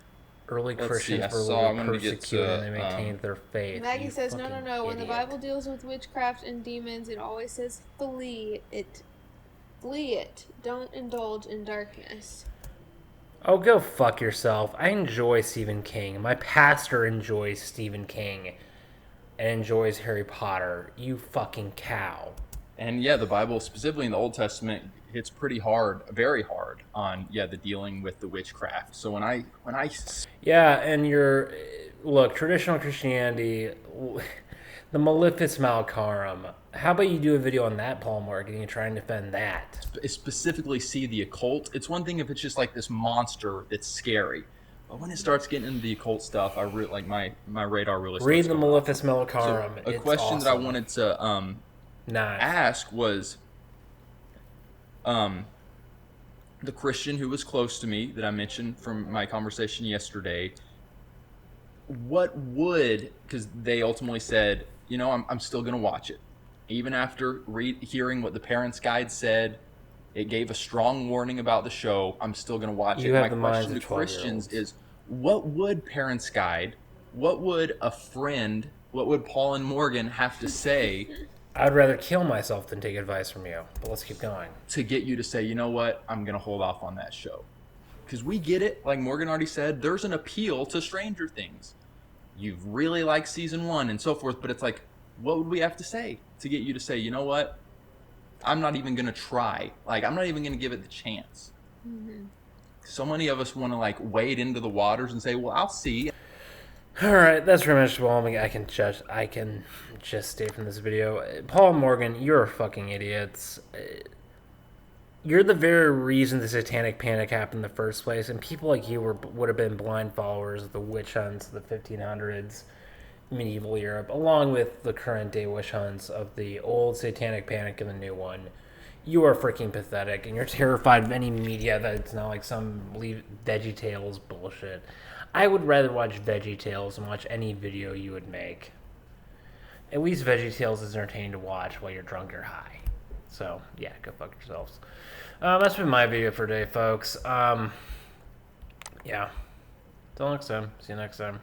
Speaker 1: early
Speaker 3: Let's see.
Speaker 1: Christians
Speaker 3: I
Speaker 1: were
Speaker 3: saw. I
Speaker 1: literally
Speaker 3: wanted to get
Speaker 1: persecuted and
Speaker 3: to.
Speaker 1: they maintained their faith.
Speaker 2: Maggie
Speaker 1: You
Speaker 2: says, no,
Speaker 1: fucking
Speaker 2: no, no. When the
Speaker 1: idiot.
Speaker 2: Bible deals with witchcraft and demons, it always says flee it. Flee it. Don't indulge in darkness.
Speaker 1: Oh, go fuck yourself. I enjoy Stephen King. My pastor enjoys Stephen King and enjoys Harry Potter. You fucking cow.
Speaker 3: And yeah, the Bible, specifically in the Old Testament, hits pretty hard, very hard on the dealing with the witchcraft. So when I
Speaker 1: Yeah, and your look, traditional Christianity, the Malefice Malcarum. How about you do a video on that, Paul Morgan, and you try and defend that?
Speaker 3: specifically see the occult, it's one thing if it's just like this monster that's scary, but when it starts getting into the occult stuff, I really like my radar really
Speaker 1: Read
Speaker 3: starts
Speaker 1: the
Speaker 3: going off.
Speaker 1: Malefice
Speaker 3: So
Speaker 1: Malcarum.
Speaker 3: a
Speaker 1: It's
Speaker 3: question that I
Speaker 1: awesome.
Speaker 3: wanted to
Speaker 1: Nice.
Speaker 3: ask was the Christian who was close to me that I mentioned from my conversation yesterday, what would, because they ultimately said, I'm still going to watch it. Even after hearing what the Parents' Guide said, it gave a strong warning about the show. I'm still going to watch
Speaker 1: You
Speaker 3: it.
Speaker 1: have
Speaker 3: My
Speaker 1: the minds
Speaker 3: question
Speaker 1: of
Speaker 3: to Christians
Speaker 1: 12-year-olds.
Speaker 3: is, what would Parents' Guide, what would a friend, what would Paul and Morgan have to say
Speaker 1: I'd rather kill myself than take advice from you. But let's keep going.
Speaker 3: to get you to say, you know what, I'm going to hold off on that show? Because we get it, like Morgan already said, there's an appeal to Stranger Things. You really like season 1 and so forth, but it's like, what would we have to say to get you to say, you know what, I'm not even going to try. Like, I'm not even going to give it the chance. So many of us want to, like, wade into the waters and say, well, I'll see.
Speaker 1: All right, that's pretty much all I can just state from this video. Paul and Morgan, you're fucking idiots. You're the very reason the satanic panic happened in the first place, and people like you would have been blind followers of the witch hunts of the 1500s, medieval Europe, along with the current day witch hunts of the old satanic panic and the new one. You are freaking pathetic, and you're terrified of any media that it's not like some VeggieTales bullshit. I would rather watch VeggieTales than watch any video you would make. At least VeggieTales is entertaining to watch while you're drunk or high. So, yeah, go fuck yourselves. That's been my video for today, folks. Yeah. Till next time. See you next time.